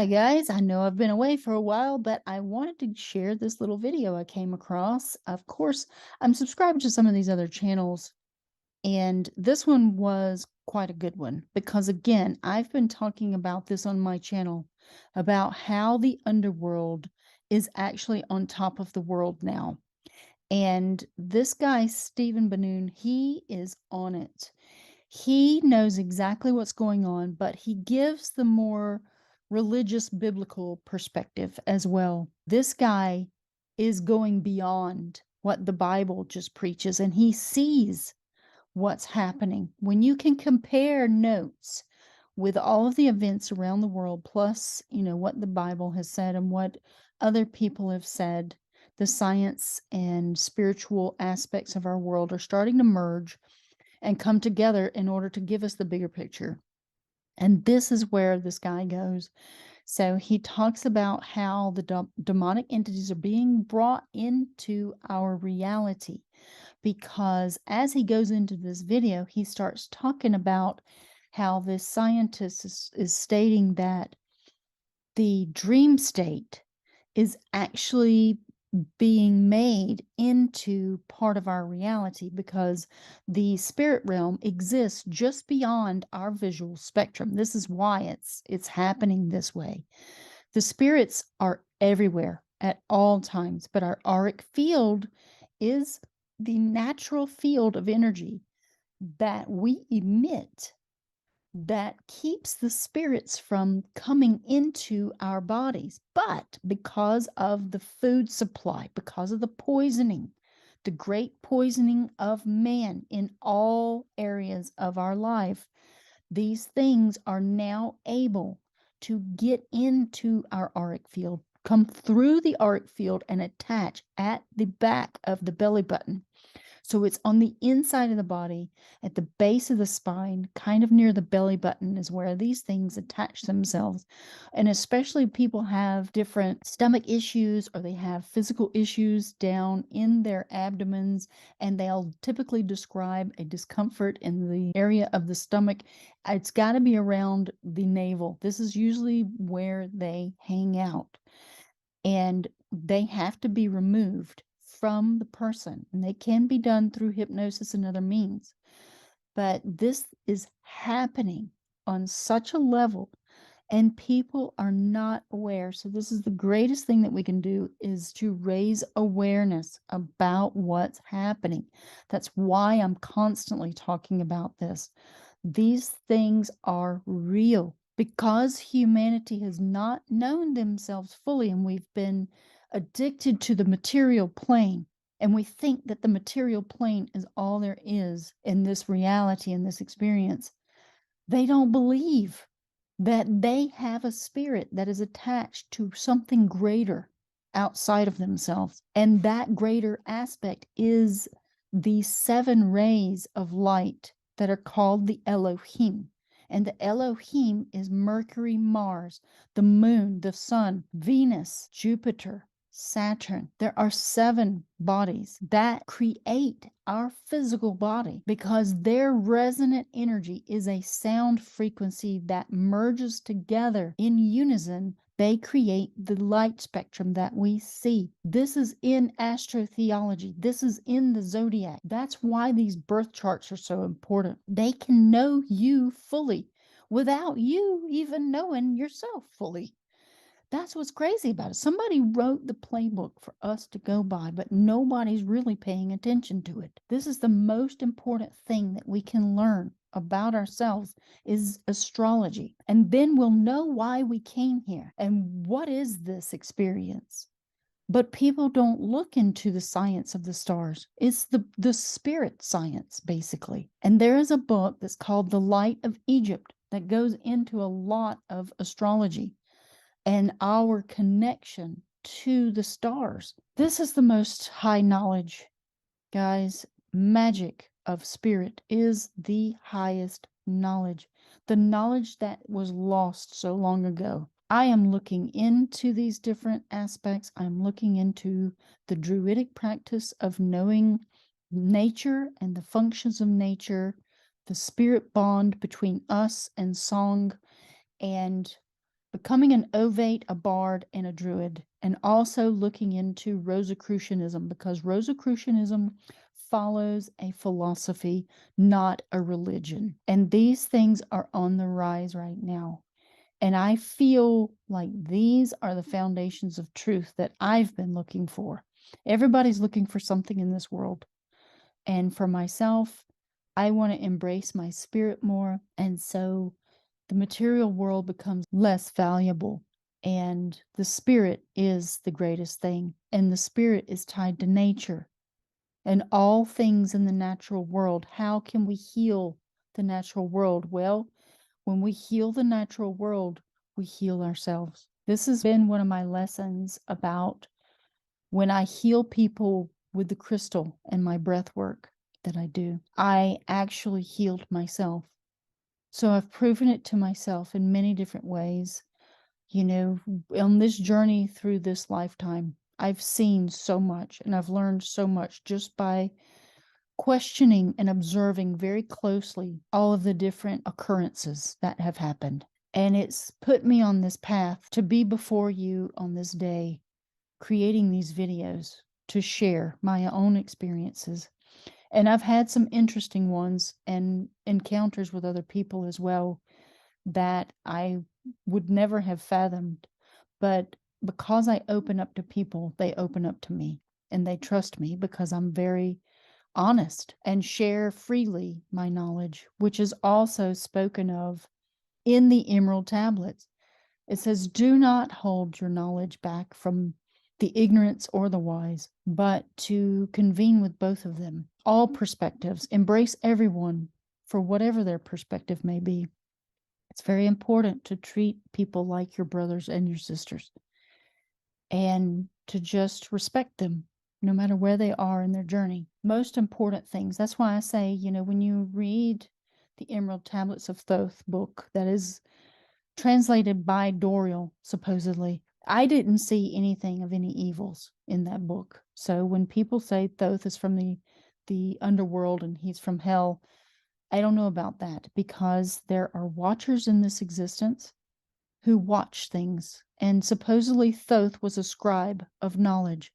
Hi guys, I know I've been away for a while, but I wanted to share this little video I came across. Of course, I'm subscribed to some of these other channels, and this one was quite a good one because, again, I've been talking about this on my channel about how the underworld is actually on top of the world now. And this guy, Stephen Banoon, he is on it. He knows exactly what's going on, but he gives the more religious biblical perspective as well. This guy is going beyond what the Bible just preaches, and he sees what's happening. When you can compare notes with all of the events around the world, plus, what the Bible has said and what other people have said, the science and spiritual aspects of our world are starting to merge and come together in order to give us the bigger picture. And this is where this guy goes. So he talks about how the demonic entities are being brought into our reality, because as he goes into this video, he starts talking about how this scientist is stating that the dream state is actually being made into part of our reality because the spirit realm exists just beyond our visual spectrum. This is why it's happening this way. The spirits are everywhere at all times, but our auric field is the natural field of energy that we emit that keeps the spirits from coming into our bodies. But because of the food supply, because of the poisoning, the great poisoning of man in all areas of our life, these things are now able to get into our auric field, come through the auric field, and attach at the back of the belly button. So it's on the inside of the body, at the base of the spine, kind of near the belly button is where these things attach themselves. And especially people have different stomach issues or they have physical issues down in their abdomens, and they'll typically describe a discomfort in the area of the stomach. It's got to be around the navel. This is usually where they hang out, and they have to be removed from the person, and they can be done through hypnosis and other means. But this is happening on such a level, and people are not aware. So this is the greatest thing that we can do, is to raise awareness about what's happening. That's why I'm constantly talking about this. These things are real because humanity has not known themselves fully, and we've been addicted to the material plane. And we think that the material plane is all there is in this reality, in this experience. They don't believe that they have a spirit that is attached to something greater outside of themselves. And that greater aspect is the 7 rays of light that are called the Elohim. And the Elohim is Mercury, Mars, the moon, the sun, Venus, Jupiter, Saturn. There are 7 bodies that create our physical body because their resonant energy is a sound frequency that merges together in unison. They create the light spectrum that we see. This is in astrotheology. This is in the zodiac. That's why these birth charts are so important. They can know you fully without you even knowing yourself fully. That's what's crazy about it. Somebody wrote the playbook for us to go by, but nobody's really paying attention to it. This is the most important thing that we can learn about ourselves, is astrology. And then we'll know why we came here and what is this experience. But people don't look into the science of the stars. It's the spirit science, basically. And there is a book that's called The Light of Egypt that goes into a lot of astrology and our connection to the stars. This is the most high knowledge, guys. Magic of spirit is the highest knowledge, the knowledge that was lost so long ago. I am looking into these different aspects. I'm looking into the druidic practice of knowing nature and the functions of nature, the spirit bond between us and song, and becoming an ovate, a bard, and a druid, and also looking into Rosicrucianism, because Rosicrucianism follows a philosophy, not a religion. And these things are on the rise right now. And I feel like these are the foundations of truth that I've been looking for. Everybody's looking for something in this world. And for myself, I want to embrace my spirit more. And so the material world becomes less valuable. And the spirit is the greatest thing. And the spirit is tied to nature and all things in the natural world. How can we heal the natural world? Well, when we heal the natural world, we heal ourselves. This has been one of my lessons about when I heal people with the crystal and my breath work that I do. I actually healed myself. So I've proven it to myself in many different ways. You know, on this journey through this lifetime, I've seen so much and I've learned so much just by questioning and observing very closely all of the different occurrences that have happened. And it's put me on this path to be before you on this day, creating these videos to share my own experiences. And I've had some interesting ones and encounters with other people as well that I would never have fathomed. But because I open up to people, they open up to me and they trust me because I'm very honest and share freely my knowledge, which is also spoken of in the Emerald Tablets. It says, do not hold your knowledge back from the ignorance or the wise, but to convene with both of them, all perspectives, embrace everyone for whatever their perspective may be. It's very important to treat people like your brothers and your sisters and to just respect them no matter where they are in their journey. Most important things. That's why I say, you know, when you read the Emerald Tablets of Thoth book that is translated by Doriel, supposedly, I didn't see anything of any evils in that book. So when people say Thoth is from the underworld and he's from hell, I don't know about that, because there are watchers in this existence who watch things. And supposedly Thoth was a scribe of knowledge.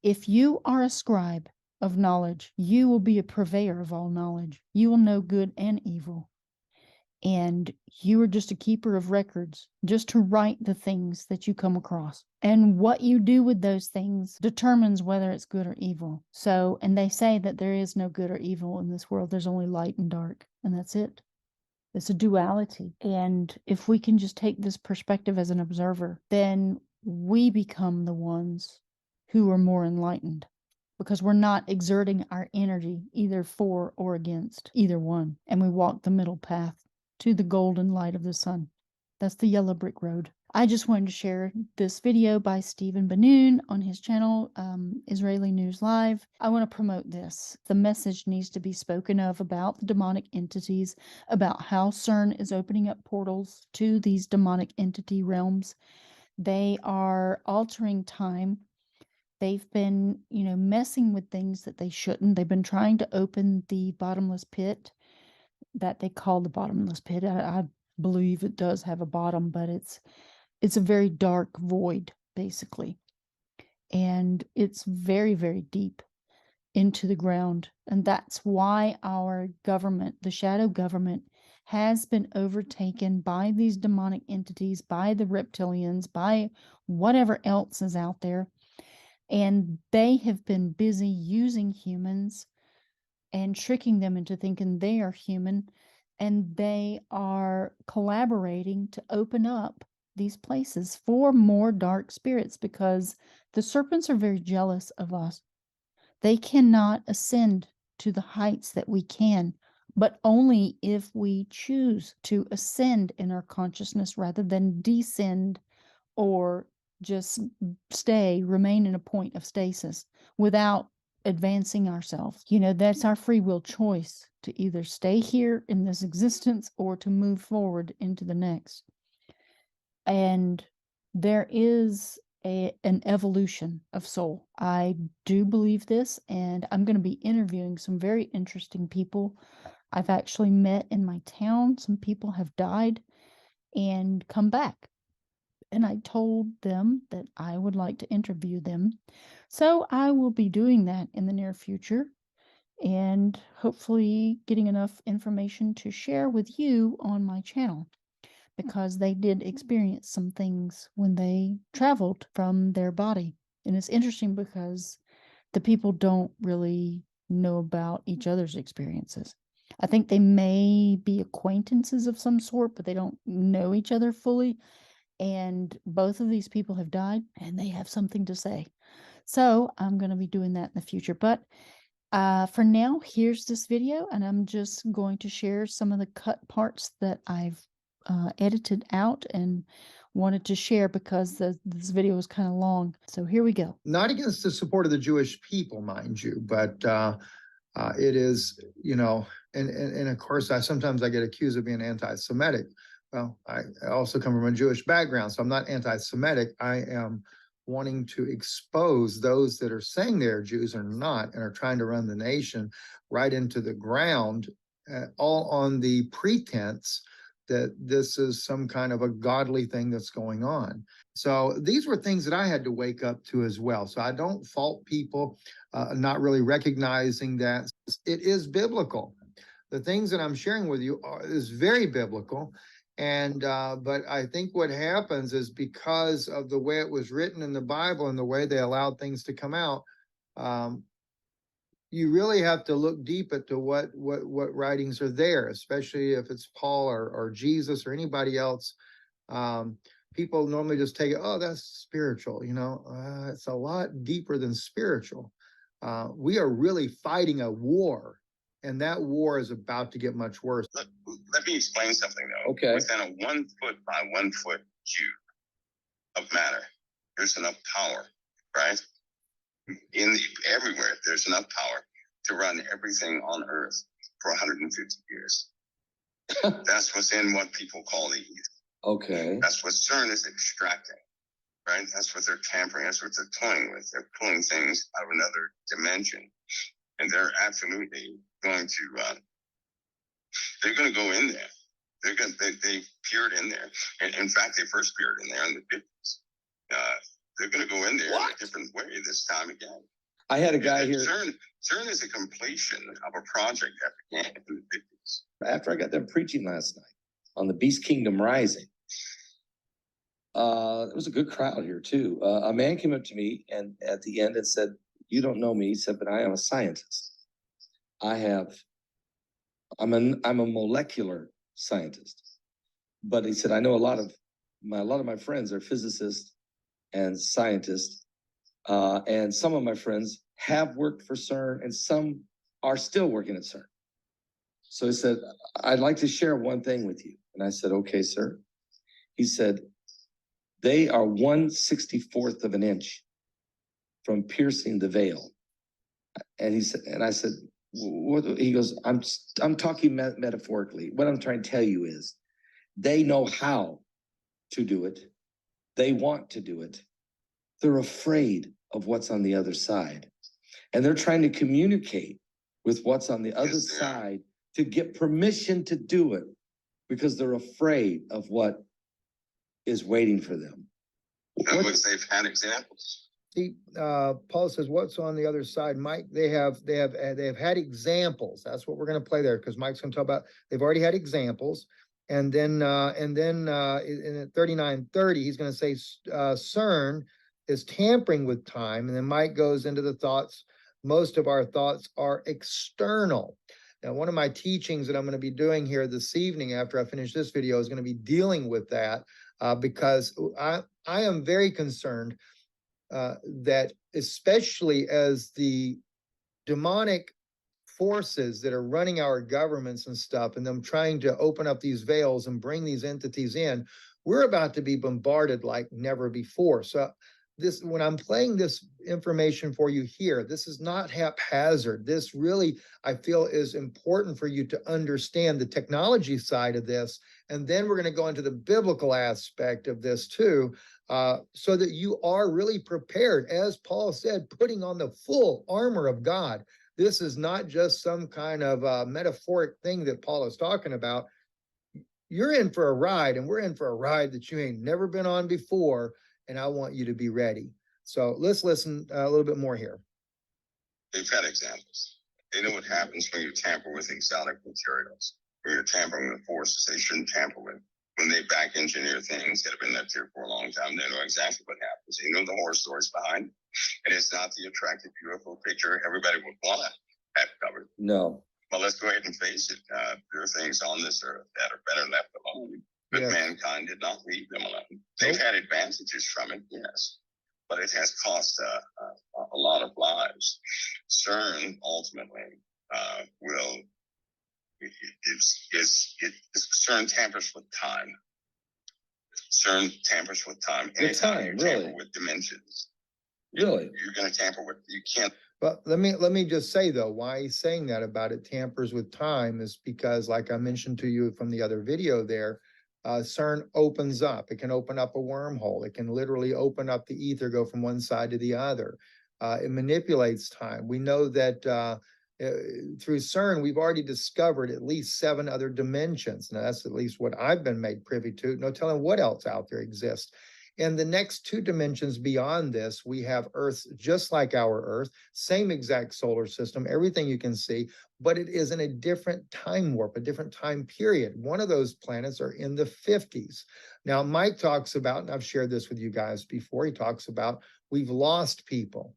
If you are a scribe of knowledge, you will be a purveyor of all knowledge. You will know good and evil. And you are just a keeper of records, just to write the things that you come across. And what you do with those things determines whether it's good or evil. So, and they say that there is no good or evil in this world. There's only light and dark, and that's it. It's a duality. And if we can just take this perspective as an observer, then we become the ones who are more enlightened, because we're not exerting our energy either for or against either one. And we walk the middle path to the golden light of the sun. That's the yellow brick road. I just wanted to share this video by Stephen Banoon on his channel, Israeli News Live. I want to promote this. The message needs to be spoken of about the demonic entities, about how CERN is opening up portals to these demonic entity realms. They are altering time. They've been, you know, messing with things that they shouldn't. They've been trying to open the bottomless pit that they call the bottomless pit. I believe it does have a bottom, but it's a very dark void, basically. And it's very, very deep into the ground. And that's why our government, the shadow government, has been overtaken by these demonic entities, by the reptilians, by whatever else is out there. And they have been busy using humans and tricking them into thinking they are human. And they are collaborating to open up these places for more dark spirits, because the serpents are very jealous of us. They cannot ascend to the heights that we can, but only if we choose to ascend in our consciousness rather than descend, or just remain in a point of stasis without advancing ourselves. You know, that's our free will choice to either stay here in this existence or to move forward into the next. And there is an evolution of soul. I do believe this, and I'm going to be interviewing some very interesting people I've actually met in my town. Some people have died and come back. and I told them that I would like to interview them. So I will be doing that in the near future and hopefully getting enough information to share with you on my channel, because they did experience some things when they traveled from their body. And it's interesting because the people don't really know about each other's experiences. I think they may be acquaintances of some sort, but they don't know each other fully. And both of these people have died and they have something to say. So I'm going to be doing that in the future. But for now, here's this video, and I'm just going to share some of the cut parts that I've edited out and wanted to share because this video was kind of long. So here we go. Not against the support of the Jewish people, mind you, but it is, you know, and of course, sometimes I get accused of being anti-Semitic. Well, I also come from a Jewish background, so I'm not anti-Semitic. I am wanting to expose those that are saying they're Jews or not and are trying to run the nation right into the ground, all on the pretense that this is some kind of a godly thing that's going on. So these were things that I had to wake up to as well. So I don't fault people not really recognizing that it is biblical. The things that I'm sharing with you is very biblical. And but I think what happens is because of the way it was written in the Bible and the way they allowed things to come out, you really have to look deep into what writings are there, especially if it's Paul or Jesus or anybody else. People normally just take it, oh, that's spiritual. You know, it's a lot deeper than spiritual. We are really fighting a war, and that war is about to get much worse. Let me explain something, though. Okay. Within a 1 foot by 1 foot cube of matter, there's enough power, right? Everywhere, there's enough power to run everything on Earth for 150 years. That's what's in what people call the ether. Okay. That's what CERN is extracting, right? That's what they're tampering. That's what they're toying with. They're pulling things out of another dimension, and they're absolutely going to. They're going to go in there. They peered in there, and in fact, they first peered in there in the 50s. They're going to go in there in a different way this time again. I had a guy here. CERN is a completion of a project that began in the 50s. After I got done preaching last night on the Beast Kingdom Rising, it was a good crowd here too. A man came up to me and at the end and said, "You don't know me," he said, "but I am a scientist. I'm a molecular scientist." But he said, "I know a lot of my friends are physicists and scientists, and some of my friends have worked for CERN and some are still working at CERN." So he said, "I'd like to share one thing with you." And I said, "Okay, sir." He said, "They are 1/64th of an inch from piercing the veil." And he said, and I said, "What?" He goes, I'm talking metaphorically. What I'm trying to tell you is they know how to do it. They want to do it. They're afraid of what's on the other side. And they're trying to communicate with what's on the other side to get permission to do it because they're afraid of what is waiting for them. Because they've had examples. See, Paul says, "What's on the other side?" Mike, they have had examples. That's what we're going to play there, because Mike's going to talk about. They've already had examples, and then in 39:30, he's going to say CERN is tampering with time, and then Mike goes into the thoughts. Most of our thoughts are external. Now, one of my teachings that I'm going to be doing here this evening after I finish this video is going to be dealing with that because I am very concerned that especially as the demonic forces that are running our governments and stuff and them trying to open up these veils and bring these entities in, we're about to be bombarded like never before. So when I'm playing this information for you here, this is not haphazard. This really, I feel, is important for you to understand the technology side of this. And then we're going to go into the biblical aspect of this too, so that you are really prepared, as Paul said, putting on the full armor of God. This is not just some kind of metaphoric thing that Paul is talking about. you're in for a ride, and we're in for a ride that you ain't never been on before, and I want you to be ready. So let's listen a little bit more here. They've had examples. They know what happens when you tamper with exotic materials, when you're tampering with forces they shouldn't tamper with. When they back engineer things that have been left here for a long time, they know exactly what happens. They know the horror stories behind, and it's not the attractive, beautiful picture everybody would want to have covered. No. Well, let's go ahead and face it. There are things on this earth that are better left alone, but Yes. mankind did not leave them alone. They've had advantages from it, yes, but it has cost a lot of lives. CERN ultimately will. CERN tampers with time. CERN tampers with time. Anytime you tamper with dimensions, Really? you're going to tamper with. You can't. But let me just say though, why he's saying that about it tampers with time is because, like I mentioned to you from the other video there, CERN opens up. It can open up a wormhole. It can literally open up the ether, go from one side to the other. It manipulates time. We know that through CERN, we've already discovered at least 7 other dimensions. Now, that's at least what I've been made privy to. No telling what else out there exists. And the next 2 dimensions beyond this, we have Earth just like our Earth, same exact solar system, everything you can see, but it is in a different time warp, a different time period. One of those planets are in the 50s. Now, Mike talks about, and I've shared this with you guys before, he talks about we've lost people.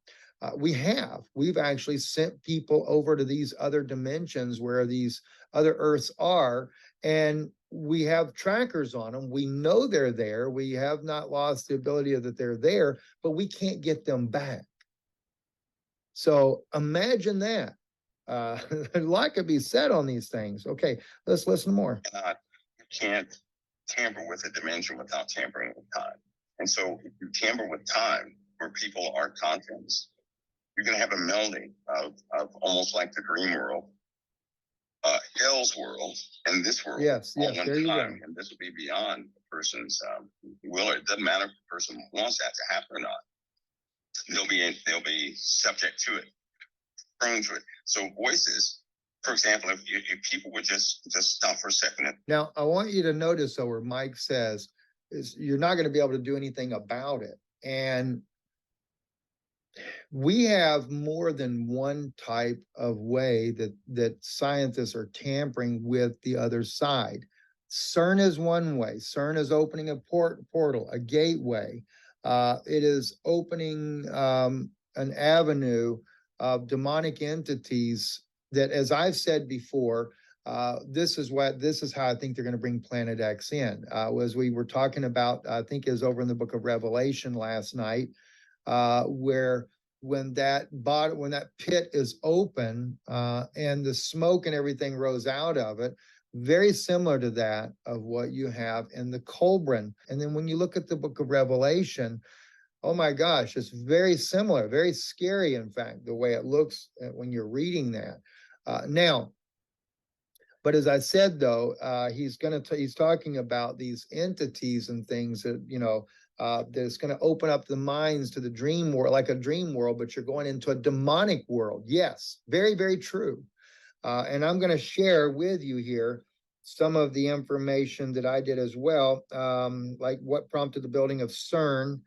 We've actually sent people over to these other dimensions where these other Earths are, and we have trackers on them. We know they're there. We have not lost the ability that they're there, but we can't get them back. So imagine that. A lot could be said on these things. Okay, let's listen more. You can't tamper with a dimension without tampering with time. And so if you tamper with time where people are conscious, you're going to have a melding of almost like the dream world, hell's world, and this world. Yes, all yes, one there you time. go. And this will be beyond the person's will. It doesn't matter if the person wants that to happen or not. They'll be subject to it, prone to it. So voices, for example, if people would just stop for a second. Now, I want you to notice though, where Mike says is you're not going to be able to do anything about it. And we have more than one type of way that scientists are tampering with the other side. CERN is one way. CERN is opening a portal, a gateway. It is opening an avenue of demonic entities that, as I've said before, this is how I think they're going to bring Planet X in. As we were talking about, I think it was over in the book of Revelation last night, where when that pit is open and the smoke and everything rose out of it, very similar to that of what you have in the cauldron. And then when you look at the book of Revelation, oh my gosh, it's very similar, very scary, in fact, the way it looks when you're reading that. Now, but as I said, though, he's talking about these entities and things that, that's going to open up the minds to the dream world, like a dream world, but you're going into a demonic world. Yes, very, very true. And I'm going to share with you here some of the information that I did as well, like what prompted the building of CERN.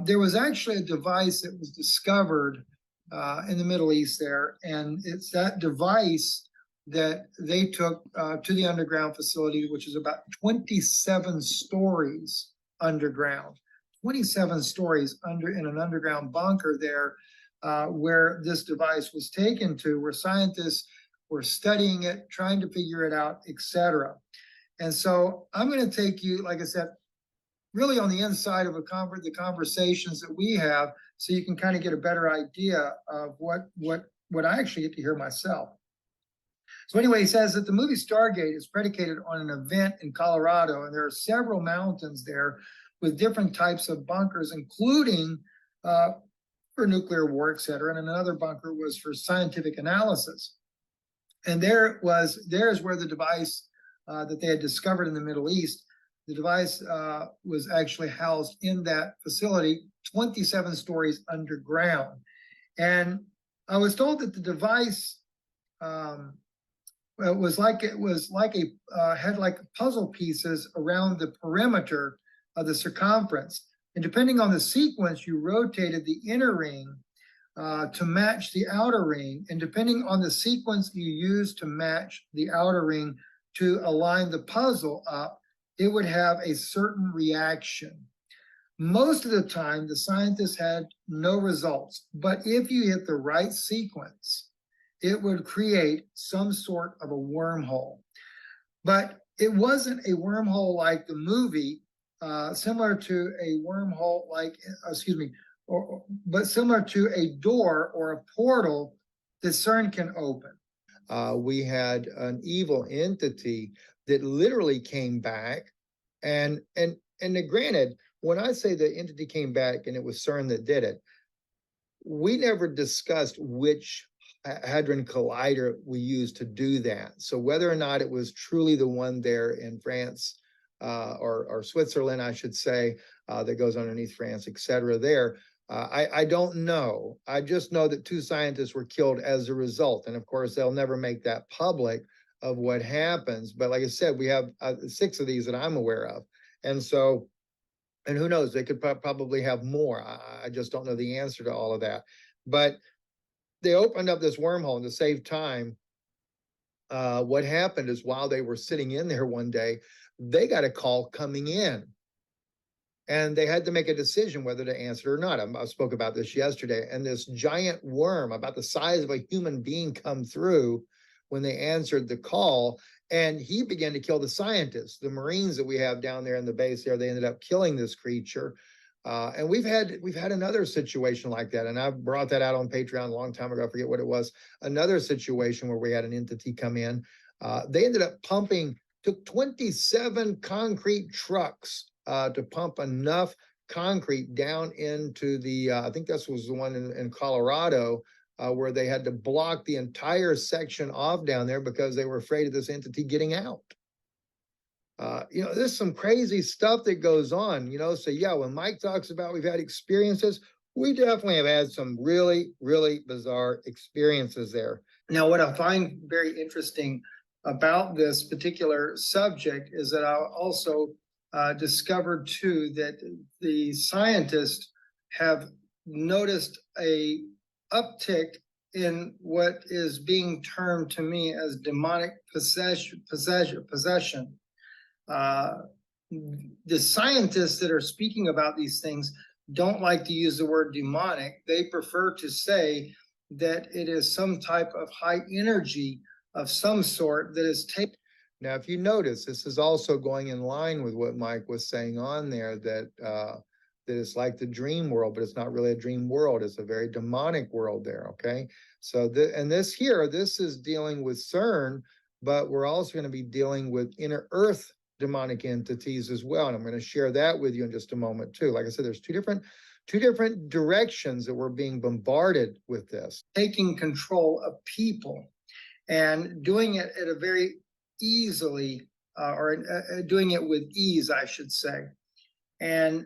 There was actually a device that was discovered in the Middle East there, and it's that device that they took to the underground facility, which is about 27 stories underground, 27 stories in an underground bunker there, where this device was taken to, where scientists were studying it, trying to figure it out, etc. And so I'm going to take you, like I said, really on the inside of the conversations that we have, so you can kind of get a better idea of what I actually get to hear myself. So anyway, he says that the movie Stargate is predicated on an event in Colorado, and there are several mountains there with different types of bunkers, including for nuclear war, et cetera. And another bunker was for scientific analysis. And there's where the device that they had discovered in the Middle East, the device was actually housed in that facility, 27 stories underground. And I was told that the device it was like had like puzzle pieces around the perimeter of the circumference. And depending on the sequence, you rotated the inner ring to match the outer ring. And depending on the sequence you used to match the outer ring to align the puzzle up, it would have a certain reaction. Most of the time, the scientists had no results. But if you hit the right sequence, it would create some sort of a wormhole. But it wasn't a wormhole like the movie, similar to a wormhole like, but similar to a door or a portal that CERN can open. We had an evil entity that literally came back, and granted, when I say the entity came back and it was CERN that did it, we never discussed which Hadron Collider we used to do that. So whether or not it was truly the one there in France or Switzerland, I should say, that goes underneath France, etc. there, I don't know. I just know that 2 scientists were killed as a result. And of course, they'll never make that public of what happens. But like I said, we have 6 of these that I'm aware of. And so, and who knows, they could probably have more. I just don't know the answer to all of that. But they opened up this wormhole, and to save time, what happened is while they were sitting in there one day, they got a call coming in. And they had to make a decision whether to answer or not. I spoke about this yesterday. And this giant worm, about the size of a human being, come through when they answered the call. And he began to kill the scientists, the Marines that we have down there in the base there. They ended up killing this creature. And we've had another situation like that. And I brought that out on Patreon a long time ago. I forget what it was. Another situation where we had an entity come in. They ended up took 27 concrete trucks to pump enough concrete down into the, I think this was the one in Colorado, where they had to block the entire section off down there because they were afraid of this entity getting out. There's some crazy stuff that goes on, so yeah, when Mike talks about we've had experiences, we definitely have had some really, really bizarre experiences there. Now, what I find very interesting about this particular subject is that I also discovered too that the scientists have noticed a uptick in what is being termed to me as demonic possession. The scientists that are speaking about these things don't like to use the word demonic. They prefer to say that it is some type of high energy of some sort that is taken. Now, if you notice, this is also going in line with what Mike was saying on there, that that it's like the dream world, but it's not really a dream world. It's a very demonic world there, okay? So, this is dealing with CERN, but we're also going to be dealing with inner Earth demonic entities as well. And I'm going to share that with you in just a moment too. Like I said, there's two different directions that we're being bombarded with this. Taking control of people and doing it at a very easily, doing it with ease, I should say. And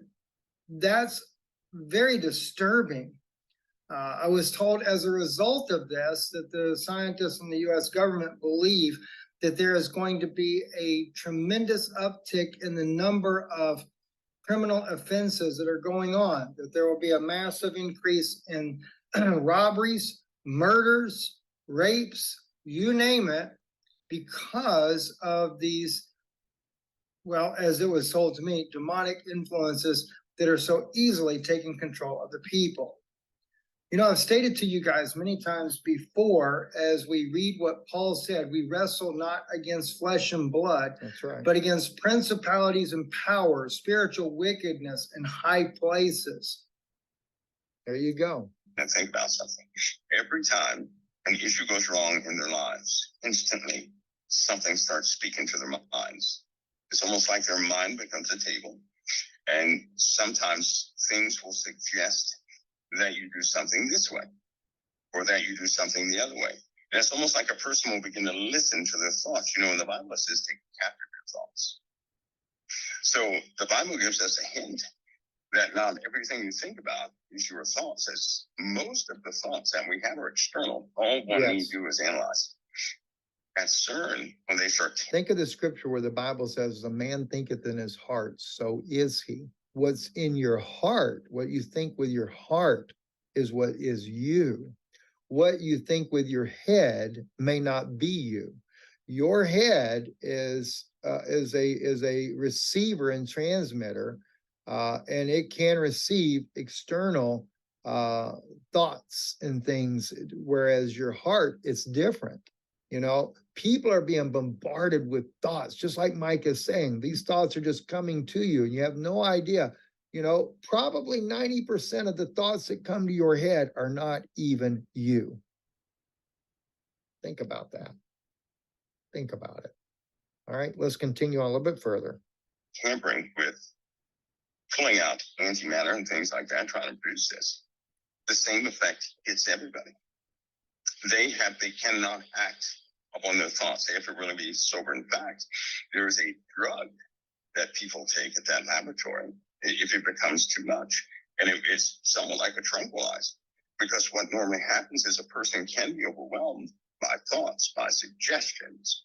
that's very disturbing. I was told as a result of this that the scientists in the US government believe that there is going to be a tremendous uptick in the number of criminal offenses that are going on, that there will be a massive increase in robberies, murders, rapes, you name it, because of these, well, as it was told to me, demonic influences that are so easily taking control of the people. I've stated to you guys many times before, as we read what Paul said, we wrestle not against flesh and blood, that's right, but against principalities and powers, spiritual wickedness in high places. There you go. And think about something. Every time an issue goes wrong in their lives, instantly something starts speaking to their minds. It's almost like their mind becomes a table. And sometimes things will suggest that you do something this way, or that you do something the other way. And it's almost like a person will begin to listen to their thoughts. And the Bible says take captive your thoughts. So the Bible gives us a hint that not everything you think about is your thoughts, as most of the thoughts that we have are external. All one need to do is analyze. at CERN, when they start Think of the scripture where the Bible says, "A man thinketh in his heart, so is he." What's in your heart, what you think with your heart, is what is you. What you think with your head may not be you. Your head is a receiver and transmitter, and it can receive external thoughts and things, whereas your heart, it's different. You know, people are being bombarded with thoughts, just like Mike is saying. These thoughts are just coming to you, and you have no idea. You know, probably 90% of the thoughts that come to your head are not even you. Think about that. Think about it. All right, let's continue on a little bit further. tampering with pulling out antimatter and things like that, trying to produce this. The same effect hits everybody. They cannot act upon their thoughts. They have to really be sober. In fact, there is a drug that people take at that laboratory if it becomes too much. And it's somewhat like a tranquilizer, because what normally happens is a person can be overwhelmed by thoughts, by suggestions,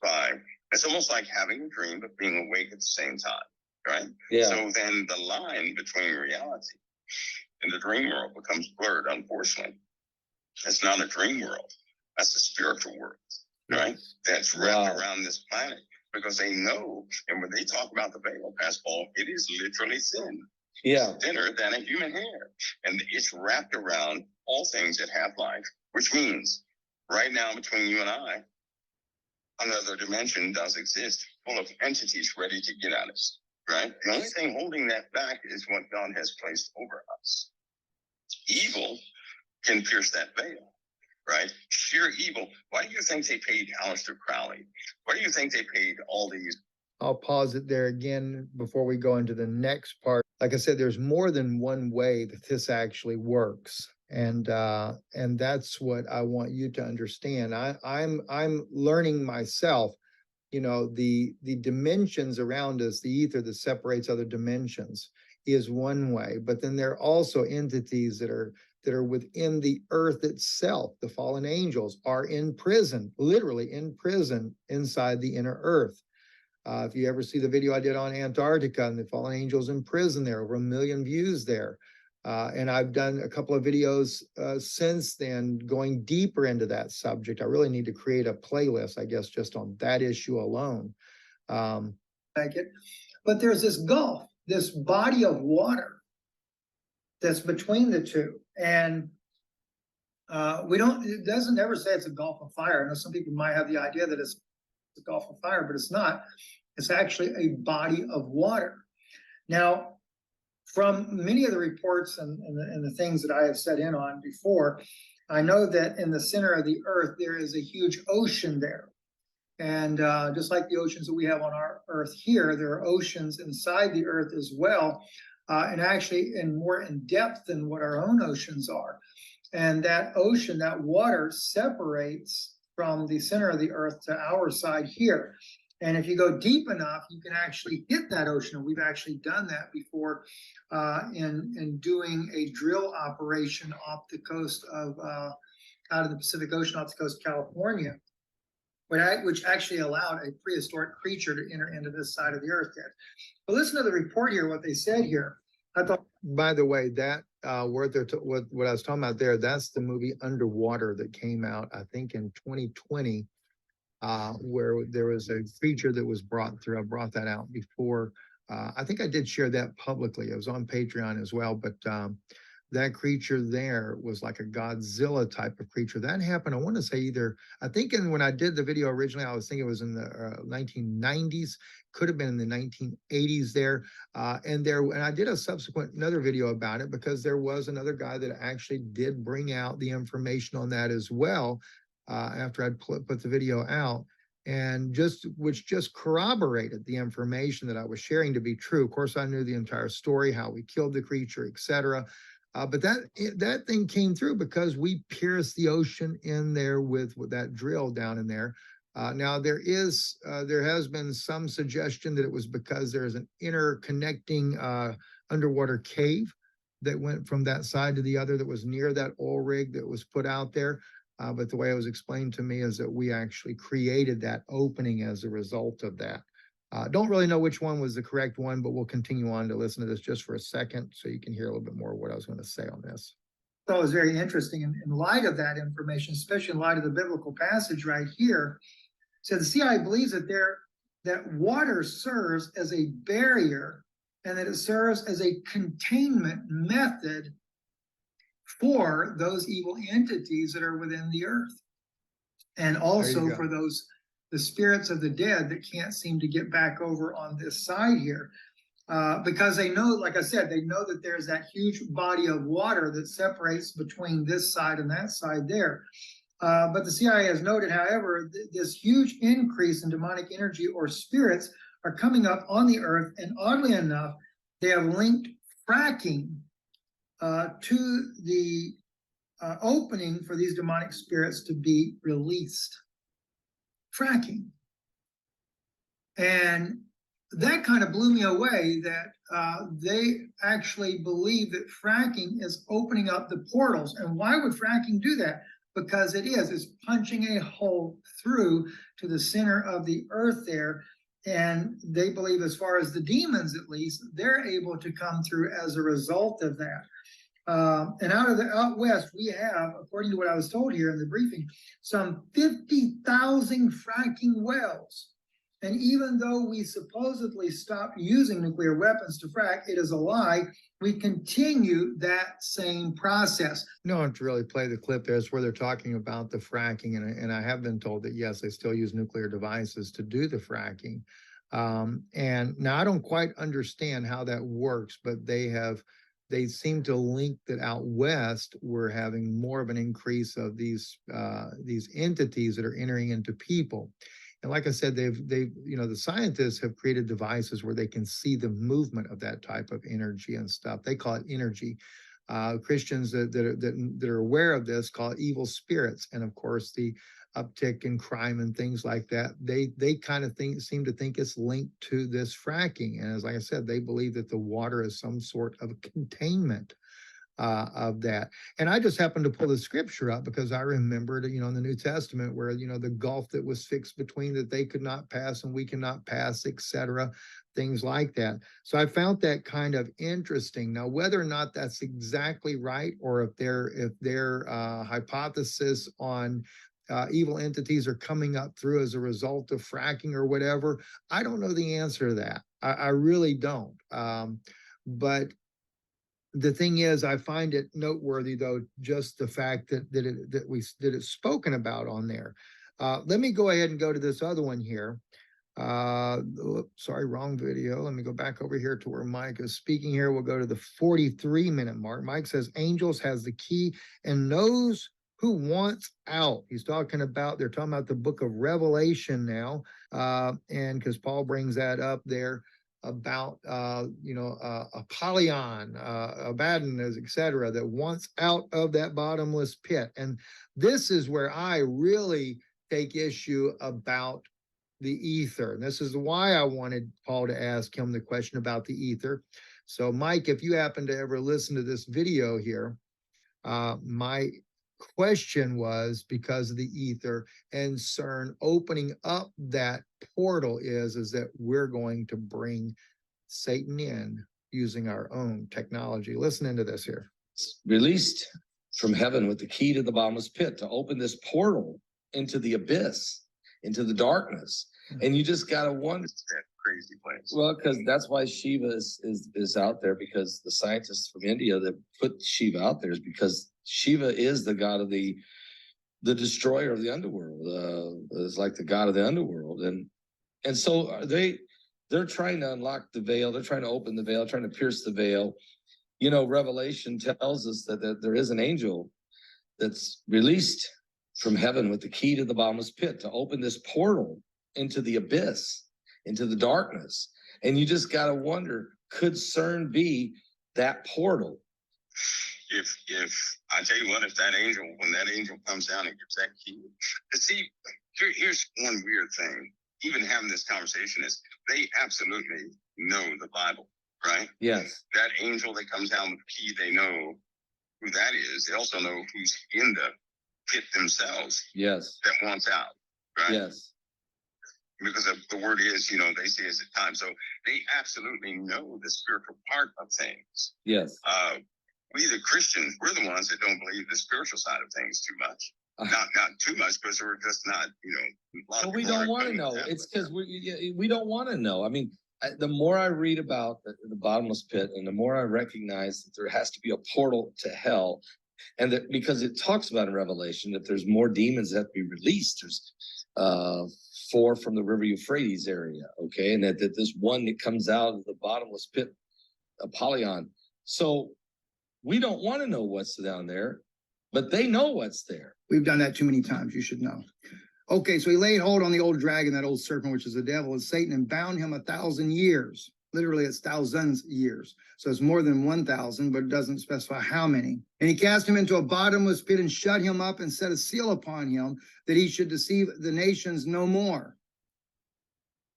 it's almost like having a dream, but being awake at the same time, right? Yeah. So then the line between reality and the dream world becomes blurred, unfortunately. It's not a dream world. That's a spiritual world, right? That's wrapped around this planet, because they know, and when they talk about the veil, Pastor Paul, it is literally thin. Yeah. It's thinner than a human hair. And it's wrapped around all things that have life, which means right now between you and I, another dimension does exist, full of entities ready to get at us, right? The only thing holding that back is what God has placed over us. Evil can pierce that veil, right? Sheer evil. Why do you think they paid Aleister Crowley? Why do you think they paid all these? I'll pause it there again before we go into the next part. Like I said, there's more than one way that this actually works. And that's what I want you to understand. I'm learning myself, you know, the dimensions around us, the ether that separates other dimensions is one way, but then there are also entities that are within the earth itself. The fallen angels are in prison, literally in prison inside the inner earth. If you ever see the video I did on Antarctica and the fallen angels in prison there, over 1 million views there. And I've done a couple of videos since then going deeper into that subject. I really need to create a playlist, I guess, just on that issue alone. But there's this gulf, this body of water that's between the two. And it doesn't ever say it's a gulf of fire. I know some people might have the idea that it's a gulf of fire, but it's not. It's actually a body of water. Now, from many of the reports and the things that I have set in on before, I know that in the center of the earth, there is a huge ocean there. And just like the oceans that we have on our earth here, there are oceans inside the earth as well, and actually more in depth than what our own oceans are. And that ocean, that water separates from the center of the earth to our side here. And if you go deep enough, you can actually hit that ocean. And we've actually done that before in doing a drill operation off the coast of, out of the Pacific Ocean, off the coast of California, which actually allowed a prehistoric creature to enter into this side of the earth yet. But listen to the report here, what they said here. I thought, by the way, that what I was talking about there, that's the movie Underwater that came out, I think, in 2020. Where there was a creature that was brought through. I brought that out before. I think I did share that publicly. It was on Patreon as well, but that creature there was like a Godzilla type of creature. That happened, I want to say I think when I did the video originally, I was thinking it was in the 1990s, could have been in the 1980s there. And I did another video about it, because there was another guy that actually did bring out the information on that as well. After I'd put the video out, and which just corroborated the information that I was sharing to be true. Of course, I knew the entire story, how we killed the creature, etc. But that thing came through because we pierced the ocean in there with that drill down in there. Now there has been some suggestion that it was because there's an interconnecting underwater cave that went from that side to the other that was near that oil rig that was put out there. But the way it was explained to me is that we actually created that opening as a result of that. Don't really know which one was the correct one, but we'll continue on to listen to this just for a second so you can hear a little bit more of what I was going to say on this. That was very interesting in light of that information, especially in light of the biblical passage right here. So the CIA believes that water serves as a barrier and that it serves as a containment method for those evil entities that are within the earth. And also for the spirits of the dead that can't seem to get back over on this side here. Because they know, like I said, they know that there's that huge body of water that separates between this side and that side there. But the CIA has noted, however, this huge increase in demonic energy or spirits are coming up on the earth. And oddly enough, they have linked fracking to the opening for these demonic spirits to be released. Fracking. And that kind of blew me away that they actually believe that fracking is opening up the portals. And why would fracking do that? Because it's punching a hole through to the center of the earth there. And they believe, as far as the demons at least, they're able to come through as a result of that. And out west, we have, according to what I was told here in the briefing, some 50,000 fracking wells. And even though we supposedly stopped using nuclear weapons to frack, it is a lie. We continue that same process. No, I to really play the clip there. It's where they're talking about the fracking. And I have been told that, yes, they still use nuclear devices to do the fracking. And now I don't quite understand how that works, but they seem to link that out west, we're having more of an increase of these entities that are entering into people. And like I said, the scientists have created devices where they can see the movement of that type of energy and stuff. They call it energy. Christians that are aware of this call it evil spirits. And of course, the uptick in crime and things like that, they kind of seem to think it's linked to this fracking. And as like I said, they believe that the water is some sort of containment of that. And I just happened to pull the scripture up because I remembered, in the New Testament where, the gulf that was fixed between that they could not pass and we cannot pass, etc., things like that. So I found that kind of interesting. Now, whether or not that's exactly right, or if their hypothesis on evil entities are coming up through as a result of fracking or whatever, I don't know the answer to that. I really don't. But the thing is, I find it noteworthy, though, just the fact that it's spoken about on there. Let me go ahead and go to this other one here. Sorry, wrong video. Let me go back over here to where Mike is speaking here. We'll go to the 43-minute mark. Mike says, angels has the key and knows who wants out. They're talking about the book of Revelation now. And because Paul brings that up there about, Apollyon, Abbydon, etc., that wants out of that bottomless pit. And this is where I really take issue about the ether. And this is why I wanted Paul to ask him the question about the ether. So, Mike, if you happen to ever listen to this video here, my question was because of the ether and CERN opening up that portal is that we're going to bring Satan in using our own technology. Listen into this here. Released from heaven with the key to the bottomless pit to open this portal into the abyss, into the darkness. And you just got to wonder. That crazy place. Well, because that's why Shiva is out there, because the scientists from India that put Shiva out there is because Shiva is the god of the destroyer of the underworld. Is like the god of the underworld, and so they're trying to unlock the veil. They're trying to open the veil, trying to pierce the veil. Revelation tells us that there is an angel that's released from heaven with the key to the bottomless pit to open this portal into the abyss, into the darkness. And you just got to wonder, could CERN be that portal? If I tell you what, when that angel comes down and gives that key, see, here's one weird thing. Even having this conversation is they absolutely know the Bible, right? Yes. That angel that comes down with the key, they know who that is. They also know who's in the pit themselves Yes. that wants out, right? Yes. Because of the word is, they say it's a time. So they absolutely know the spiritual part of things. Yes. We, the Christians, we're the ones that don't believe the spiritual side of things too much. Not too much, because we're just not, a lot of Well, we people don't aren't want to coming know. that It's way. because we don't want to know. I mean, the more I read about the bottomless pit, and the more I recognize that there has to be a portal to hell, and that because it talks about in Revelation that there's more demons that have to be released. There's 4 from the river Euphrates area, okay, and that this one that comes out of the bottomless pit, Apollyon. So we don't want to know what's down there, but they know what's there. We've done that too many times, you should know. Okay, so he laid hold on the old dragon, that old serpent, which is the devil and Satan, and bound him 1,000 years. Literally, it's thousands years. So it's more than 1,000, but it doesn't specify how many. And he cast him into a bottomless pit and shut him up and set a seal upon him, that he should deceive the nations no more.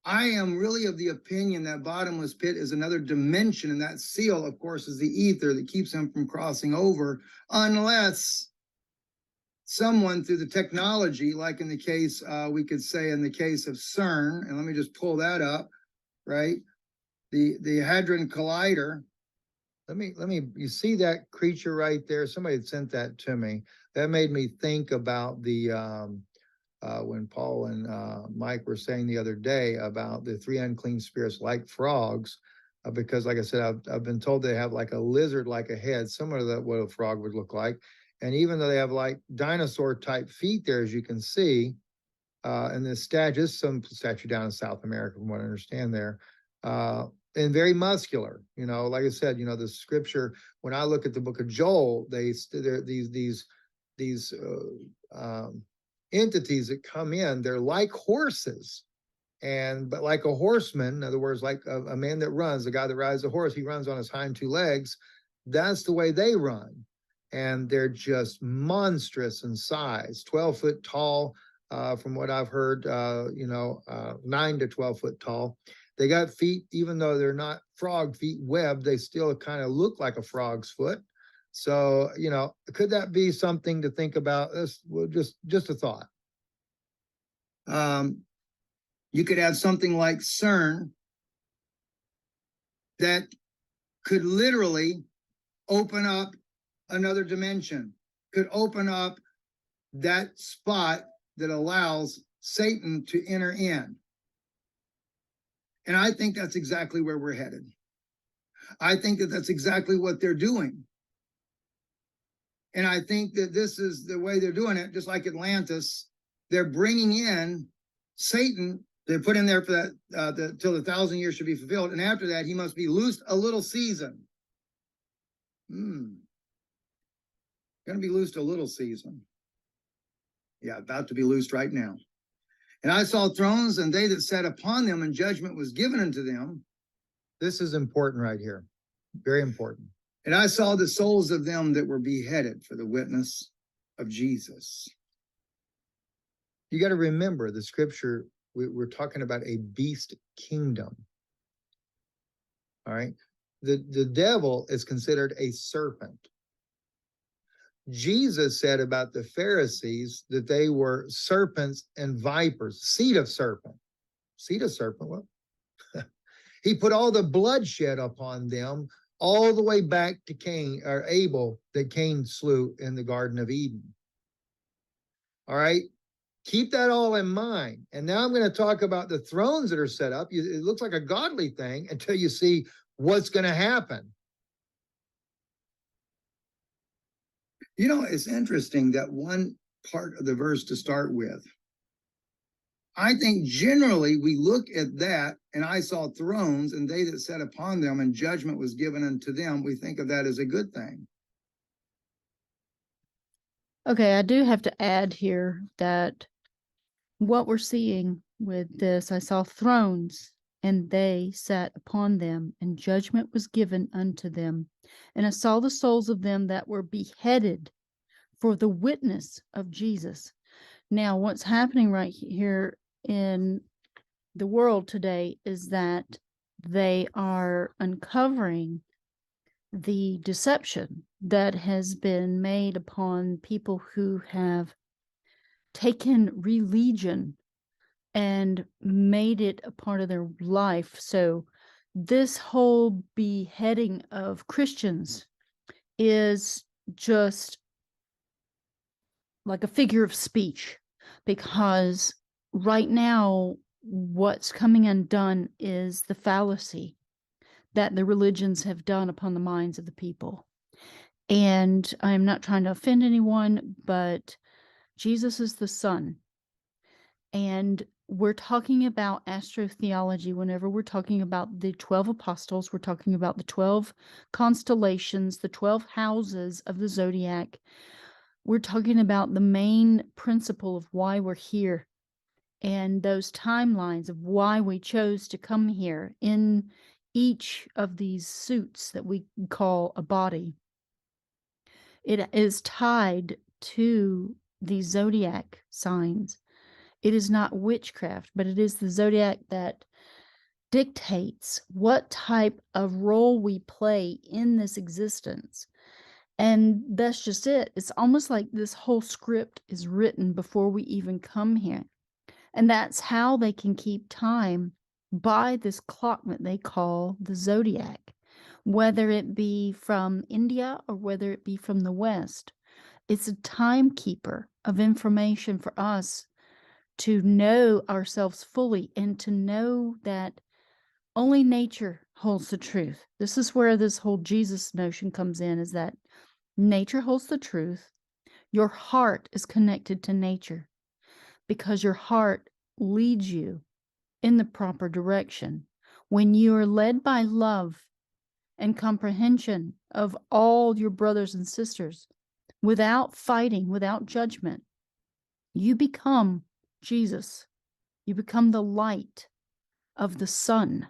I am really of the opinion that bottomless pit is another dimension, and that seal, of course, is the ether that keeps him from crossing over, unless someone through the technology, like in the case, we could say in the case of CERN, and let me just pull that up, right? The Hadron Collider. You see that creature right there? Somebody had sent that to me. That made me think about when Paul and Mike were saying the other day about the 3 unclean spirits like frogs, because like I said, I've been told they have like a lizard, like a head, similar to what a frog would look like. And even though they have like dinosaur type feet there, as you can see, and this statue, some statue down in South America, from what I understand there, and very muscular, like I said, the scripture, when I look at the book of Joel, these entities that come in, they're like horses, but like a horseman, in other words, like a man that runs, the guy that rides a horse, he runs on his hind 2 legs. That's the way they run. And they're just monstrous in size, 12 foot tall, from what I've heard, 9 to 12 foot tall. They got feet, even though they're not frog feet webbed, they still kind of look like a frog's foot. So, could that be something to think about? This, well, just a thought. You could have something like CERN that could literally open up another dimension, could open up that spot that allows Satan to enter in. And I think that's exactly where we're headed. I think that that's exactly what they're doing. And I think that this is the way they're doing it, just like Atlantis. They're bringing in Satan. They're put in there for that till the 1,000 years should be fulfilled. And after that, he must be loosed a little season. Going to be loosed a little season. Yeah, about to be loosed right now. And I saw thrones, and they that sat upon them, and judgment was given unto them. This is important right here. Very important. And I saw the souls of them that were beheaded for the witness of Jesus. You got to remember the scripture, we're talking about a beast kingdom. All right. The devil is considered a serpent. Jesus said about the Pharisees that they were serpents and vipers, seed of serpent. Seed of serpent, what? He put all the bloodshed upon them all the way back to Cain, or Abel, that Cain slew in the Garden of Eden. All right. Keep that all in mind. And now I'm going to talk about the thrones that are set up. It looks like a godly thing until you see what's going to happen. It's interesting that one part of the verse to start with. I think generally we look at that, and I saw thrones, and they that sat upon them, and judgment was given unto them. We think of that as a good thing. Okay, I do have to add here that what we're seeing with this, I saw thrones, and they sat upon them, and judgment was given unto them. And I saw the souls of them that were beheaded for the witness of Jesus. Now, what's happening right here in the world today is that they are uncovering the deception that has been made upon people who have taken religion and made it a part of their life. So this whole beheading of Christians is just like a figure of speech, because right now what's coming undone is the fallacy that the religions have done upon the minds of the people. And I'm not trying to offend anyone, but Jesus is the Son. And we're talking about astrotheology whenever we're talking about the 12 apostles, we're talking about the 12 constellations, the 12 houses of the zodiac. We're talking about the main principle of why we're here and those timelines of why we chose to come here in each of these suits that we call a body. It is tied to the zodiac signs. It is not witchcraft, but it is the zodiac that dictates what type of role we play in this existence. And that's just it. It's almost like this whole script is written before we even come here. And that's how they can keep time by this clock that they call the zodiac, whether it be from India or whether it be from the West. It's a timekeeper of information for us to know ourselves fully and to know that only nature holds the truth. This is where this whole Jesus notion comes in, is that nature holds the truth. Your heart is connected to nature because your heart leads you in the proper direction. When you are led by love and comprehension of all your brothers and sisters, without fighting, without judgment, you become Jesus. You become the light of the sun.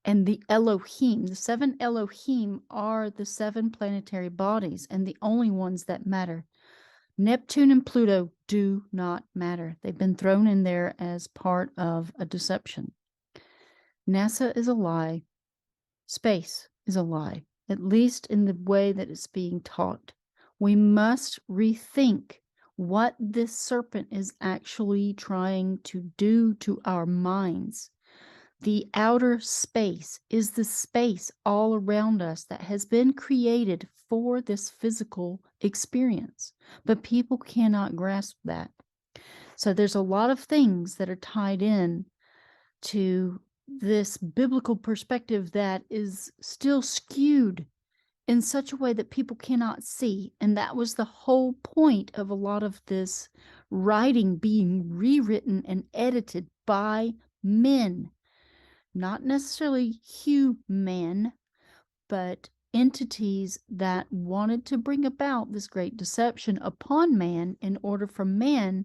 And the Elohim, the 7 Elohim, are the 7 planetary bodies and the only ones that matter. Neptune and Pluto do not matter. They've been thrown in there as part of a deception. NASA is a lie. Space is a lie, at least in the way that it's being taught. We must rethink what this serpent is actually trying to do to our minds. The outer space is the space all around us that has been created for this physical experience, but people cannot grasp that. So there's a lot of things that are tied in to this biblical perspective that is still skewed in such a way that people cannot see. And that was the whole point of a lot of this writing being rewritten and edited by men. Not necessarily human, but entities that wanted to bring about this great deception upon man in order for man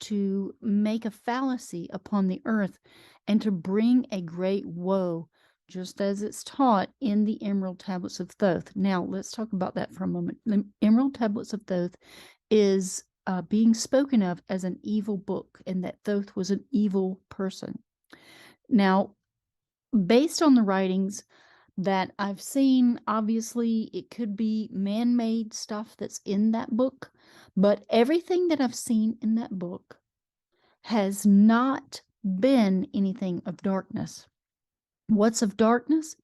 to make a fallacy upon the earth and to bring a great woe, just as it's taught in the Emerald Tablets of Thoth. Now, let's talk about that for a moment. The Emerald Tablets of Thoth is being spoken of as an evil book, and that Thoth was an evil person. Now, based on the writings that I've seen, obviously it could be man-made stuff that's in that book, but everything that I've seen in that book has not been anything of darkness. What's of darkness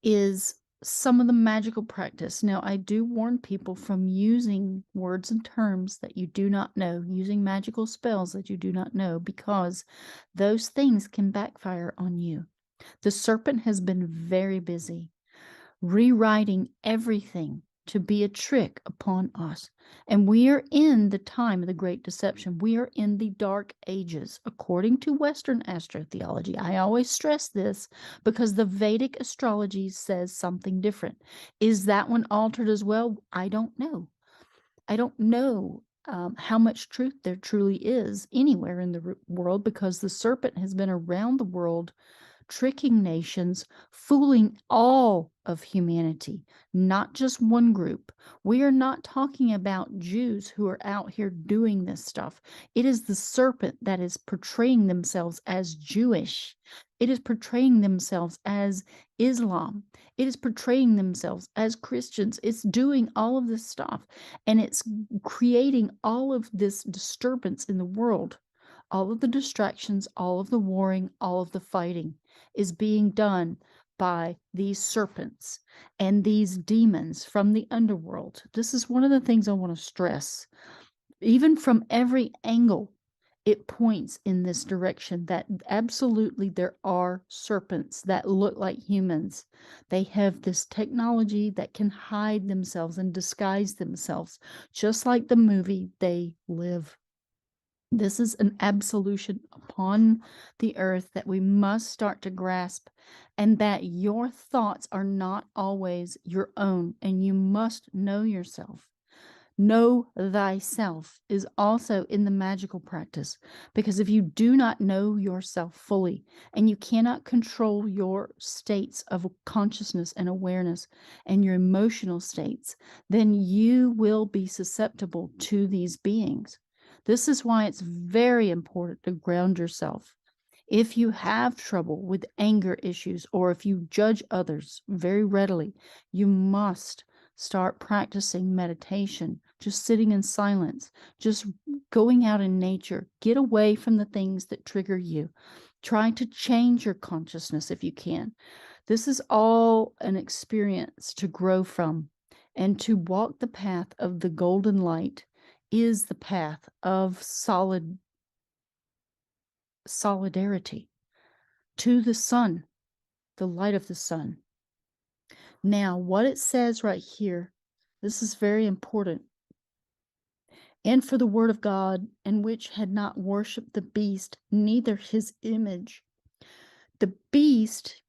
is some of the magical practice. Now, I do warn people from using words and terms that you do not know, using magical spells that you do not know, because those things can backfire on you. The serpent has been very busy rewriting everything to be a trick upon us. And we are in the time of the Great Deception. We are in the Dark Ages, according to Western astrotheology. I always stress this because the Vedic astrology says something different. Is that one altered as well? I don't know. I don't know how much truth there truly is anywhere in the world, because the serpent has been around the world tricking nations, fooling all of humanity, not just one group. We are not talking about Jews who are out here doing this stuff. It is the serpent that is portraying themselves as Jewish. It is portraying themselves as Islam. It is portraying themselves as Christians. It's doing all of this stuff, and it's creating all of this disturbance in the world. All of the distractions, all of the warring, all of the fighting is being done by these serpents and these demons from the underworld. This is one of the things I want to stress. Even from every angle, it points in this direction that absolutely there are serpents that look like humans. They have this technology that can hide themselves and disguise themselves, just like the movie They Live. This is an absolution upon the earth that we must start to grasp, and that your thoughts are not always your own, and you must know yourself. Know thyself is also in the magical practice, because if you do not know yourself fully and you cannot control your states of consciousness and awareness and your emotional states, then you will be susceptible to these beings. This is why it's very important to ground yourself. If you have trouble with anger issues, or if you judge others very readily, you must start practicing meditation, just sitting in silence, just going out in nature. Get away from the things that trigger you. Try to change your consciousness if you can. This is all an experience to grow from, and to walk the path of the golden light is the path of solidarity to the sun, the light of the sun. Now, what it says right here, this is very important. And for the word of God, and which had not worshipped the beast, neither his image. The beast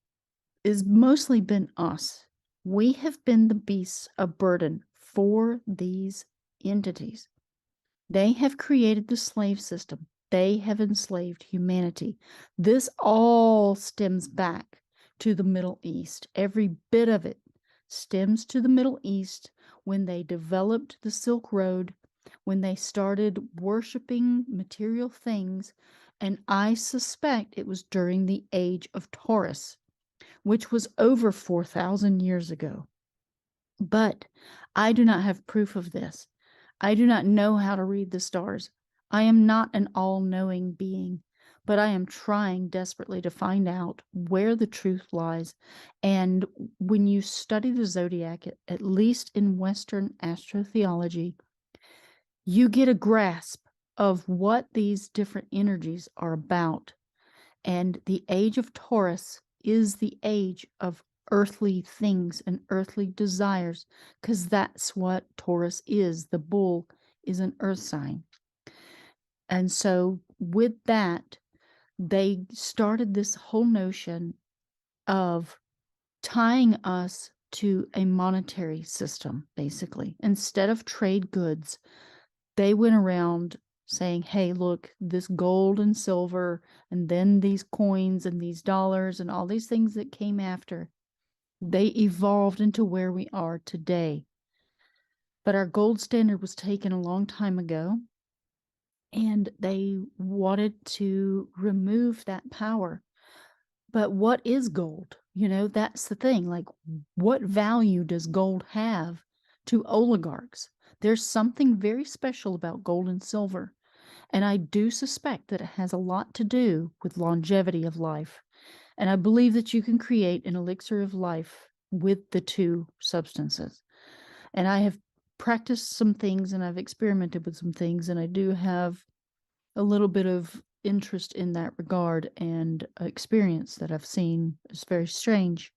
is mostly been us. We have been the beasts of burden for these entities. They have created the slave system. They have enslaved humanity. This all stems back to the Middle East. Every bit of it stems to the Middle East when they developed the Silk Road, when they started worshiping material things, and I suspect it was during the age of Taurus, which was over 4,000 years ago. But I do not have proof of this. I do not know how to read the stars. I am not an all-knowing being, but I am trying desperately to find out where the truth lies. And when you study the zodiac, at least in Western astrotheology, you get a grasp of what these different energies are about. And the age of Taurus is the age of earthly things and earthly desires, because that's what Taurus is. The bull is an earth sign. And so with that, they started this whole notion of tying us to a monetary system, basically. Instead of trade goods, they went around saying, hey, look, this gold and silver, and then these coins and these dollars and all these things that came after, they evolved into where we are today. But our gold standard was taken a long time ago, and they wanted to remove that power. But what is gold? You know, that's the thing. Like, what value does gold have to oligarchs? There's something very special about gold and silver. And I do suspect that it has a lot to do with longevity of life. And I believe that you can create an elixir of life with the two substances. And I have practiced some things, and I've experimented with some things, and I do have a little bit of interest in that regard, and experience that I've seen is very strange.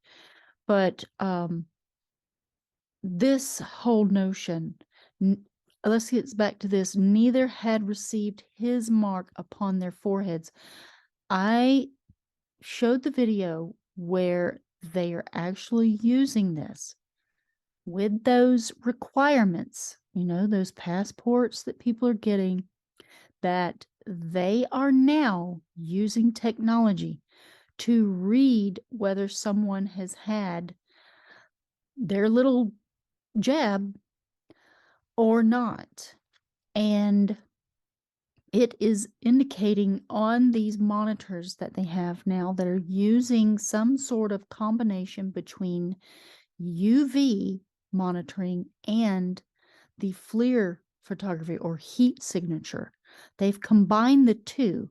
But this whole notion, let's get back to this, neither had received his mark upon their foreheads. I showed the video where they are actually using this with those requirements, you know, those passports that people are getting, that they are now using technology to read whether someone has had their little jab or not. And It is indicating on these monitors that they have now that are using some sort of combination between UV monitoring and the FLIR photography or heat signature. They've combined the two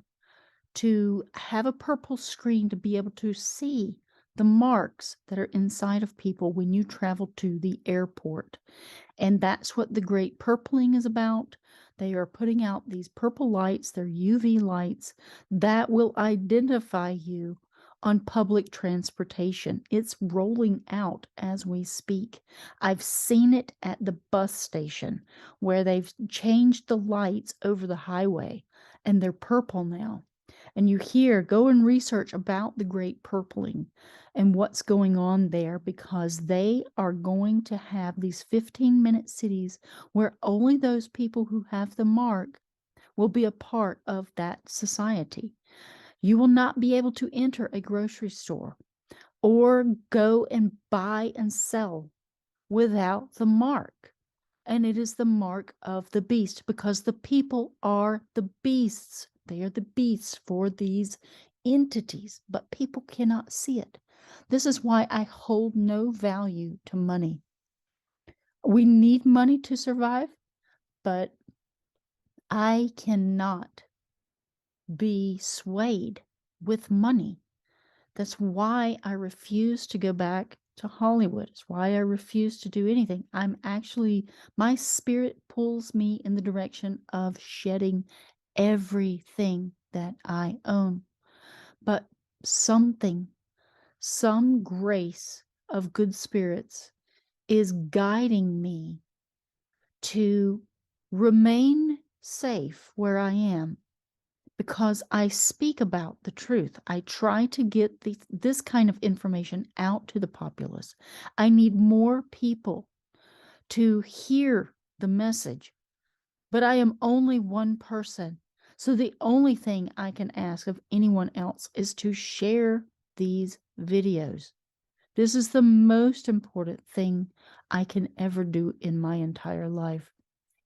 to have a purple screen to be able to see the marks that are inside of people when you travel to the airport. And that's what the great purpling is about. They are putting out these purple lights, they're UV lights that will identify you on public transportation. It's rolling out as we speak. I've seen it at the bus station where they've changed the lights over the highway and they're purple now. And you hear, go and research about the great purpling and what's going on there, because they are going to have these 15-minute cities where only those people who have the mark will be a part of that society. You will not be able to enter a grocery store or go and buy and sell without the mark. And it is the mark of the beast, because the people are the beasts. They are the beasts for these entities, but people cannot see it. This is why I hold no value to money. We need money to survive, but I cannot be swayed with money. That's why I refuse to go back to Hollywood. It's why I refuse to do anything. My spirit pulls me in the direction of shedding everything that I own. But some grace of good spirits is guiding me to remain safe where I am, because I speak about the truth. I try to get this kind of information out to the populace. I need more people to hear the message, but I am only one person. So the only thing I can ask of anyone else is to share these videos. This is the most important thing I can ever do in my entire life,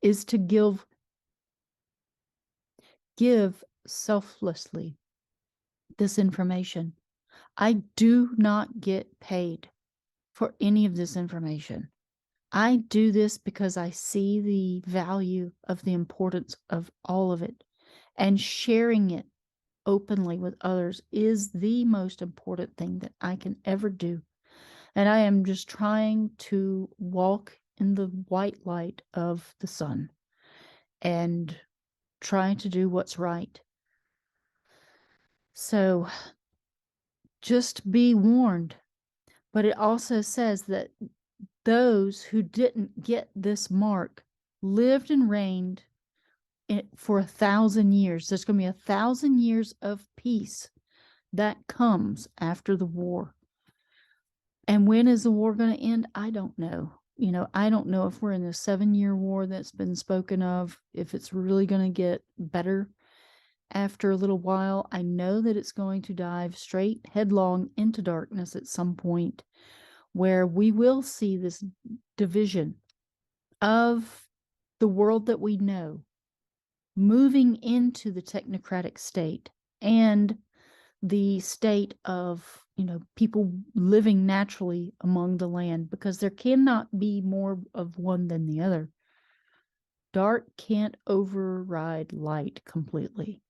is to give selflessly this information. I do not get paid for any of this information. I do this because I see the value of the importance of all of it, and sharing it openly with others is the most important thing that I can ever do. And I am just trying to walk in the white light of the sun and trying to do what's right. So just be warned. But it also says that those who didn't get this mark lived and reigned for 1,000 years. There's going to be 1,000 years of peace that comes after the war. And when is the war going to end? I don't know. I don't know if we're in the 7-year war that's been spoken of, if it's really going to get better after a little while. I know that it's going to dive straight headlong into darkness at some point, where we will see this division of the world that we know moving into the technocratic state and the state of, people living naturally among the land, because there cannot be more of one than the other. Dark can't override light completely.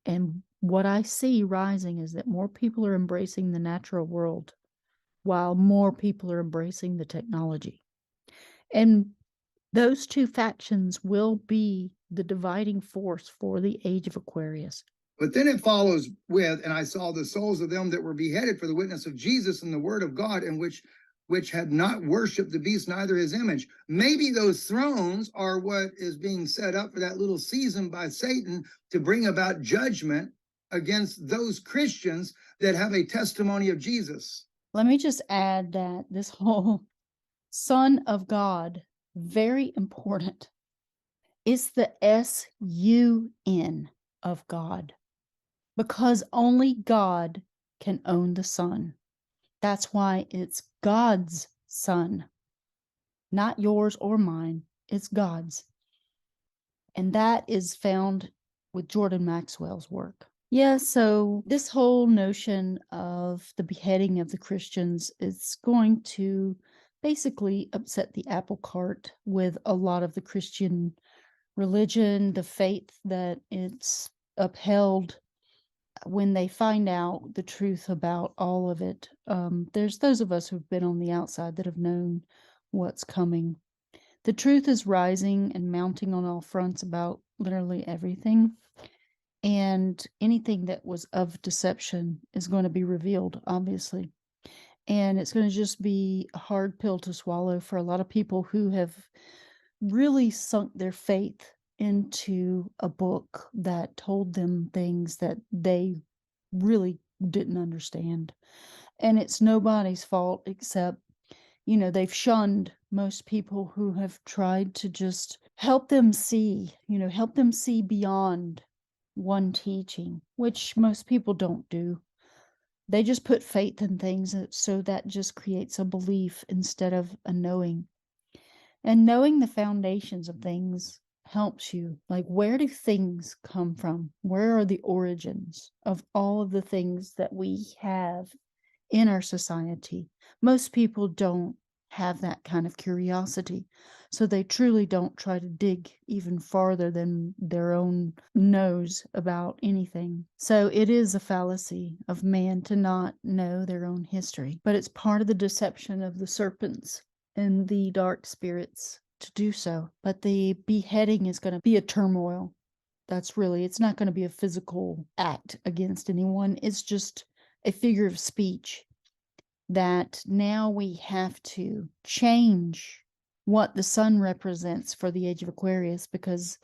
And what I see rising is that more people are embracing the natural world, while more people are embracing the technology. And those two factions will be the dividing force for the age of Aquarius. But then it follows with, and I saw the souls of them that were beheaded for the witness of Jesus and the word of God, and which had not worshipped the beast, neither his image. Maybe those thrones are what is being set up for that little season by Satan to bring about judgment against those Christians that have a testimony of Jesus. Let me just add that this whole Son of God, very important, is the S-U-N of God, because only God can own the Son. That's why it's God's Son, not yours or mine. It's God's. And that is found with Jordan Maxwell's work. Yeah, so this whole notion of the beheading of the Christians is going to basically upset the apple cart with a lot of the Christian religion, the faith that it's upheld when they find out the truth about all of it. There's those of us who've been on the outside that have known what's coming. The truth is rising and mounting on all fronts about literally everything. And anything that was of deception is going to be revealed, obviously. And it's going to just be a hard pill to swallow for a lot of people who have really sunk their faith into a book that told them things that they really didn't understand. And it's nobody's fault except, they've shunned most people who have tried to just help them see, help them see beyond one teaching, which most people don't do. They just put faith in things, so that just creates a belief instead of a knowing. And knowing the foundations of things helps you. Like, where do things come from? Where are the origins of all of the things that we have in our society? Most people don't have that kind of curiosity. So they truly don't try to dig even farther than their own nose about anything. So it is a fallacy of man to not know their own history, but it's part of the deception of the serpents and the dark spirits to do so. But the beheading is going to be a turmoil. It's not going to be a physical act against anyone. It's just a figure of speech that now we have to change what the sun represents for the age of Aquarius, because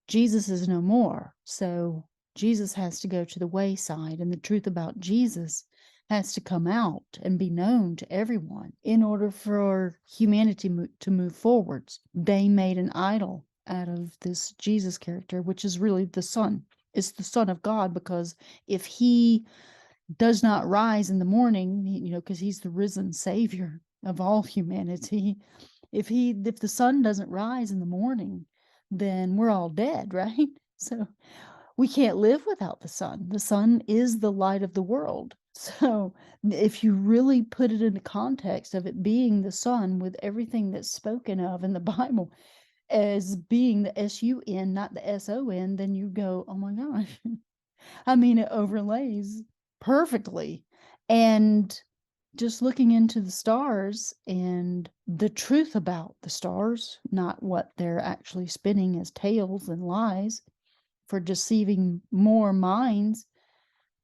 Jesus is no more. So Jesus has to go to the wayside, and the truth about Jesus has to come out and be known to everyone in order for humanity to move forwards. They made an idol out of this Jesus character, which is really the Son. It's the Son of God, because if he does not rise in the morning, because he's the risen Savior of all humanity. If the sun doesn't rise in the morning, then we're all dead, right? So we can't live without the sun. The sun is the light of the world. So if you really put it in the context of it being the sun, with everything that's spoken of in the Bible as being the S-U-N, not the S-O-N, then you go, oh my gosh. I mean, it overlays perfectly. And just looking into the stars and the truth about the stars, not what they're actually spinning as tales and lies for deceiving more minds,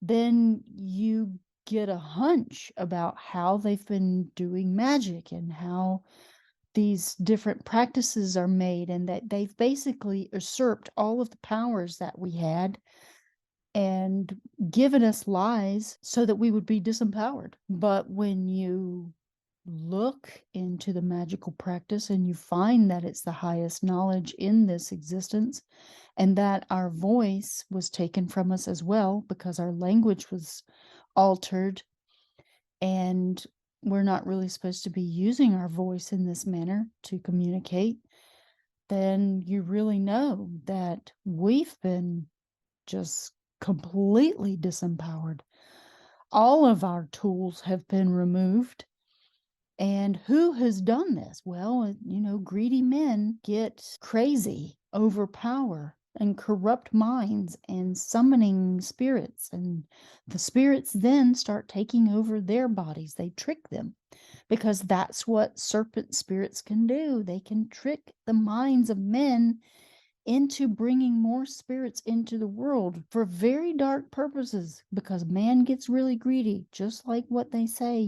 then you get a hunch about how they've been doing magic and how these different practices are made, and that they've basically usurped all of the powers that we had and given us lies so that we would be disempowered. But when you look into the magical practice and you find that it's the highest knowledge in this existence, and that our voice was taken from us as well because our language was altered, and we're not really supposed to be using our voice in this manner to communicate, then you really know that we've been just completely disempowered. All of our tools have been removed. And who has done this? Well, greedy men get crazy over power and corrupt minds and summoning spirits. And the spirits then start taking over their bodies. They trick them, because that's what serpent spirits can do. They can trick the minds of men into bringing more spirits into the world for very dark purposes, because man gets really greedy, just like what they say.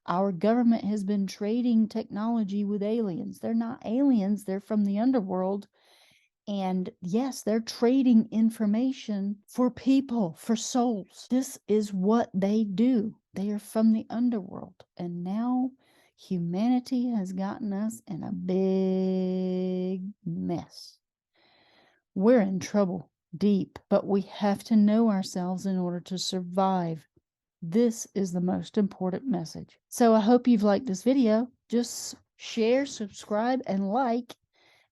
Our government has been trading technology with aliens. They're not aliens, they're from the underworld. And yes, they're trading information for people, for souls. This is what they do. They are from the underworld. And now humanity has gotten us in a big mess. We're in trouble, deep, but we have to know ourselves in order to survive. This is the most important message. So I hope you've liked this video. Just share, subscribe, and like,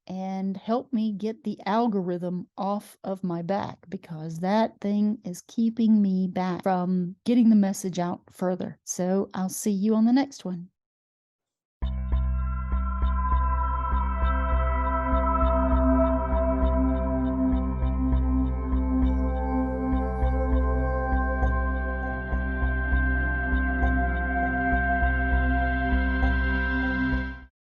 and help me get the algorithm off of my back, because that thing is keeping me back from getting the message out further. So I'll see you on the next one.